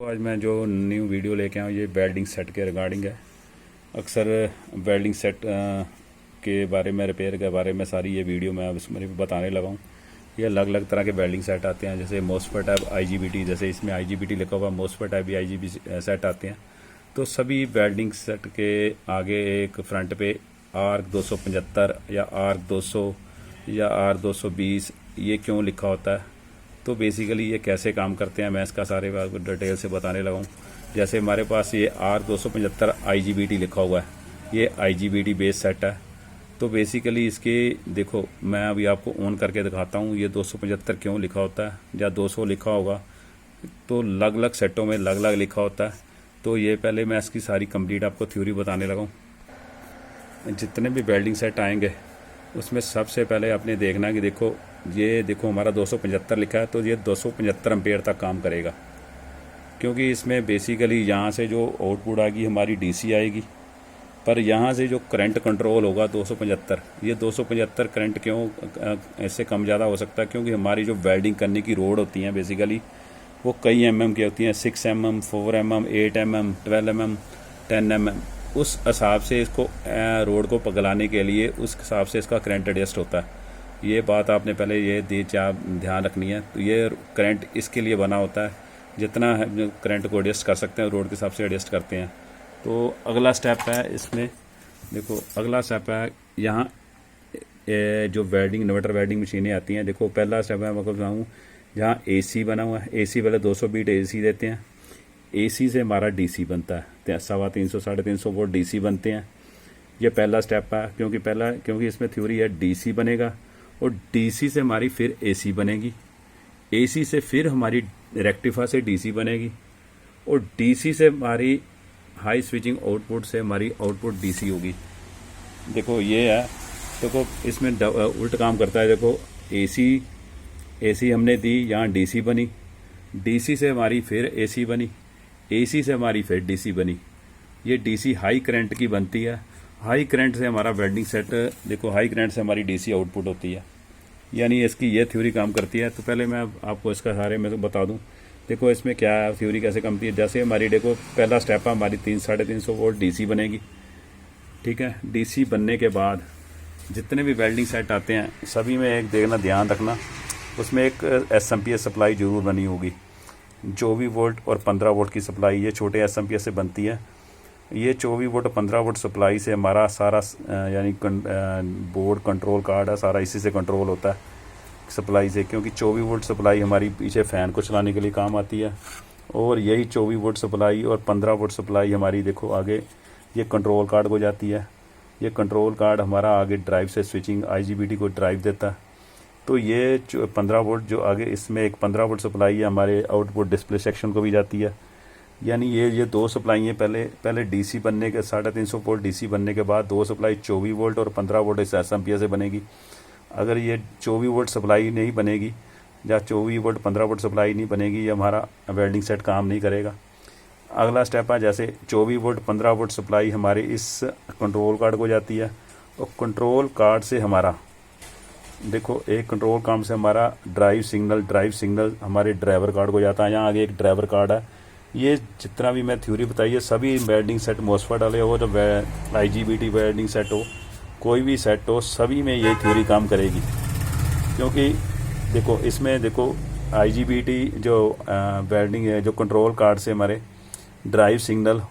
तो आज मैं जो न्यू वीडियो लेके आया हूँ ये वेल्डिंग सेट के रिगार्डिंग है। अक्सर वेल्डिंग सेट के बारे में, रिपेयर के बारे में सारी ये वीडियो मैं अब इसमें बताने लगा हूँ। ये अलग अलग तरह के वेल्डिंग सेट आते हैं, जैसे मोस्फेट टाइप IGBT, जैसे इसमें IGBT लिखा हुआ, मोस्फेट टाइप भी IGBT सेट आते हैं। तो सभी वेल्डिंग सेट के आगे एक फ्रंट पे आर्क 275 या आर्क 200 या आर्क 220 ये क्यों लिखा होता है, तो बेसिकली ये कैसे काम करते हैं मैं इसका सारे बात को डिटेल से बताने लगा हूँ। जैसे हमारे पास ये आर्क 275 IGBT लिखा हुआ है, ये IGBT बेस सेट है। तो बेसिकली इसके देखो मैं अभी आपको ऑन करके दिखाता हूँ ये 275 क्यों लिखा होता है, या 200 लिखा होगा, तो अलग अलग सेटों में अलग अलग लिखा होता है। तो ये पहले मैं इसकी सारी कंप्लीट आपको थ्योरी बताने लगा हूँ। जितने भी वेल्डिंग सेट आएंगे उसमें सबसे पहले आपने देखना कि देखो ये देखो हमारा 275 लिखा है, तो ये 275 एम्पेयर तक काम करेगा, क्योंकि इसमें बेसिकली यहाँ से जो आउटपुट आएगी हमारी DC आएगी, पर यहाँ से जो करंट कंट्रोल होगा 275, ये 275 करंट क्यों इससे कम ज़्यादा हो सकता है, क्योंकि हमारी जो वेल्डिंग करने की रोड होती हैं बेसिकली वो कई mm की होती हैं, 6 mm, 4 mm, 8 mm, 12 mm, 10 mm। उस हिसाब से इसको रोड को पगलाने के लिए उस हिसाब से इसका करंट एडजस्ट होता है। ये बात आपने पहले ये ध्यान रखनी है। तो ये करंट इसके लिए बना होता है, जितना करंट को एडजस्ट कर सकते हैं रोड के हिसाब से एडजस्ट करते हैं। तो अगला स्टेप है इसमें, देखो अगला स्टेप है यहाँ जो वेल्डिंग इन्वर्टर वेल्डिंग मशीनें आती हैं। देखो पहला स्टेप है मैं बताऊँ, जहाँ AC बना हुआ है, AC पहले 200 बीट AC देते हैं, AC से हमारा DC बनता है, 350 350 वोल्ट DC बनते हैं। ये पहला स्टेप है, क्योंकि इसमें थ्योरी है DC बनेगा और DC से हमारी फिर AC बनेगी, AC से फिर हमारी रेक्टिफायर से DC बनेगी और DC से हमारी हाई स्विचिंग आउटपुट से हमारी आउटपुट DC होगी। देखो ये है, देखो इसमें उल्ट काम करता है। देखो AC हमने दी, यहाँ DC बनी, DC से हमारी फिर AC बनी, AC से हमारी फिर DC बनी। ये DC हाई करंट की बनती है, हाई करंट से हमारा वेल्डिंग सेट, देखो हाई करंट से हमारी DC आउटपुट होती है, यानी इसकी ये थ्योरी काम करती है। तो पहले मैं आपको इसका सारे में तो बता दूं। देखो इसमें क्या है, थ्योरी कैसे काम करती है। जैसे हमारी देखो पहला स्टेप है, हमारी 300-350 वोल्ट DC बनेगी, ठीक है। DC बनने के बाद जितने भी वेल्डिंग सेट आते हैं सभी में एक देखना, ध्यान रखना, उसमें एक SMPS सप्लाई जरूर बनी होगी, 24 वोल्ट और 15 वोल्ट की सप्लाई ये छोटे SMPS से बनती है। ये 24 वोल्ट 15 वोल्ट सप्लाई से हमारा सारा यानी बोर्ड कंट्रोल कार्ड है, सारा इसी से कंट्रोल होता है सप्लाई से, क्योंकि 24 वोल्ट सप्लाई हमारी पीछे फ़ैन को चलाने के लिए काम आती है, और यही 24 वोल्ट सप्लाई और 15 वोल्ट सप्लाई हमारी देखो आगे ये कंट्रोल कार्ड को जाती है। ये कंट्रोल कार्ड हमारा आगे ड्राइव से स्विचिंग IGBT को ड्राइव देता है। तो ये 15 वोल्ट जो आगे इसमें एक 15 वोल्ट सप्लाई है हमारे आउटपुट डिस्प्ले सेक्शन को भी जाती है। यानी ये दो सप्लाई हैं, पहले DC बनने के 350 वोल्ट DC बनने के बाद दो सप्लाई 24 वोल्ट और 15 वोल्ट इस SMPS से बनेगी। अगर ये 24 वोल्ट सप्लाई नहीं बनेगी या 24 वोल्ट 15 वोल्ट सप्लाई नहीं बनेगी, ये हमारा वेल्डिंग सेट काम नहीं करेगा। अगला स्टेप है, जैसे 24 वोल्ट 15 वोल्ट सप्लाई हमारी इस कंट्रोल कार्ड को जाती है, और कंट्रोल कार्ड से हमारा देखो एक कंट्रोल कार्ड से हमारा ड्राइव सिग्नल हमारे ड्राइवर कार्ड को जाता है। यहाँ आगे एक ड्राइवर कार्ड है। ये जितना भी मैं थ्योरी बताई है सभी वेल्डिंग सेट मोस्फेट वाले हो, तो IGBT वेल्डिंग सेट हो, कोई भी सेट हो, सभी में ये थ्योरी काम करेगी। क्योंकि देखो इसमें देखो IGBT जो वेल्डिंग है, जो कंट्रोल कार्ड से हमारे ड्राइव सिग्नल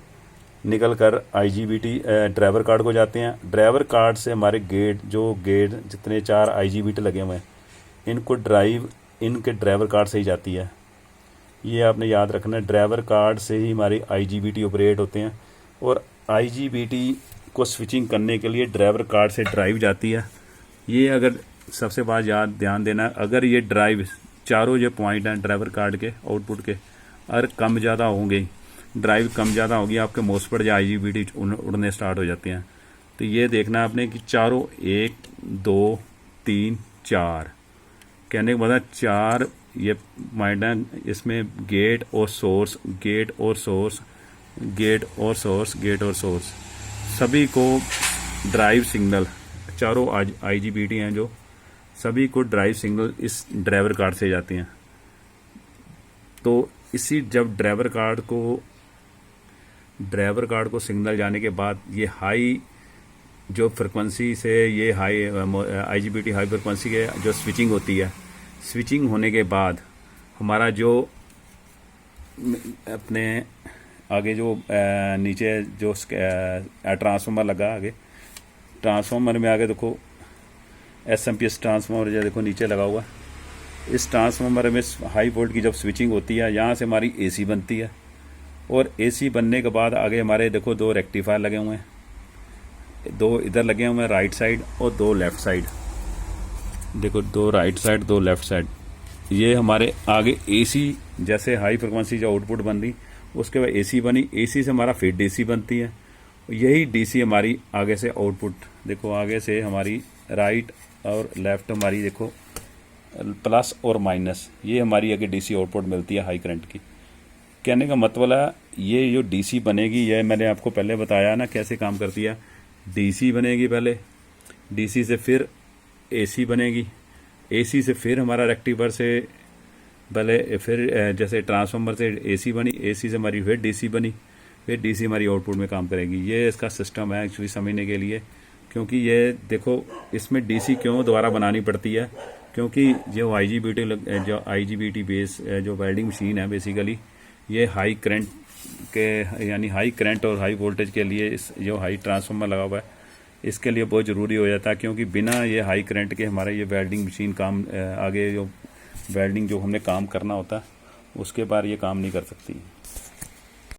निकल कर IGBT ड्राइवर कार्ड को जाते हैं। ड्राइवर कार्ड से हमारे गेट जितने 4 IGBT लगे हुए हैं इनको ड्राइव इनके ड्राइवर कार्ड से ही जाती है। ये आपने याद रखना है, ड्राइवर कार्ड से ही हमारी IGBT ऑपरेट होते हैं, और IGBT को स्विचिंग करने के लिए ड्राइवर कार्ड से ड्राइव जाती है। ये अगर सबसे बात ध्यान देना, अगर ये ड्राइव चारों जो पॉइंट हैं ड्राइवर कार्ड के आउटपुट के अगर कम ज़्यादा होंगे, ड्राइव कम ज़्यादा होगी, आपके मोस्फेट या IGBT उड़ने स्टार्ट हो जाते हैं। तो ये देखना आपने कि चारों 1 2 3 4 कहने के बाद 4 ये पॉइंट हैं, इसमें गेट और सोर्स सभी को ड्राइव सिग्नल, चारों IGBT हैं जो सभी को ड्राइव सिग्नल इस ड्राइवर कार्ड से जाते हैं। तो इसी जब ड्राइवर कार्ड को सिग्नल जाने के बाद ये हाई जो फ्रिक्वेंसी से ये हाई IGBT हाई फ्रिक्वेंसी के जो स्विचिंग होती है, स्विचिंग होने के बाद हमारा जो अपने आगे जो नीचे जो ट्रांसफार्मर लगा, आगे ट्रांसफार्मर में आगे देखो SMP ट्रांसफार्मर जो देखो नीचे लगा हुआ, इस ट्रांसफार्मर में हाई वोल्ट की जब स्विचिंग होती है, यहाँ से हमारी AC बनती है। और AC बनने के बाद आगे हमारे देखो 2 रेक्टिफायर लगे हुए हैं, 2 इधर लगे हुए हैं राइट साइड और 2 लेफ़्ट साइड। देखो 2 राइट साइड 2 लेफ़्ट साइड। ये हमारे आगे AC जैसे हाई फ्रिक्वेंसी जो आउटपुट बन रही, उसके बाद AC बनी, AC से हमारा फिर DC बनती है। यही DC हमारी आगे से आउटपुट देखो, आगे से हमारी राइट और लेफ़्ट हमारी देखो प्लस और माइनस, ये हमारी आगे DC आउटपुट मिलती है हाई करंट की। कहने का मतलब है ये जो DC बनेगी, ये मैंने आपको पहले बताया ना कैसे काम करती है। DC बनेगी पहले, DC से फिर AC बनेगी, AC से फिर हमारा रेक्टिफायर से पहले फिर जैसे ट्रांसफार्मर से AC बनी, AC से हमारी फिर DC बनी, फिर DC हमारी आउटपुट में काम करेगी। ये इसका सिस्टम है एक्चुअली समझने के लिए। क्योंकि ये देखो इसमें DC क्यों दोबारा बनानी पड़ती है, क्योंकि जो IGBT बेस जो वेल्डिंग मशीन है बेसिकली ये हाई करंट के यानी हाई करंट और हाई वोल्टेज के लिए इस जो हाई ट्रांसफार्मर लगा हुआ है इसके लिए बहुत ज़रूरी हो जाता है। क्योंकि बिना ये हाई करंट के हमारा ये वेल्डिंग मशीन काम आगे जो वेल्डिंग जो हमने काम करना होता है उसके बाद ये काम नहीं कर सकती।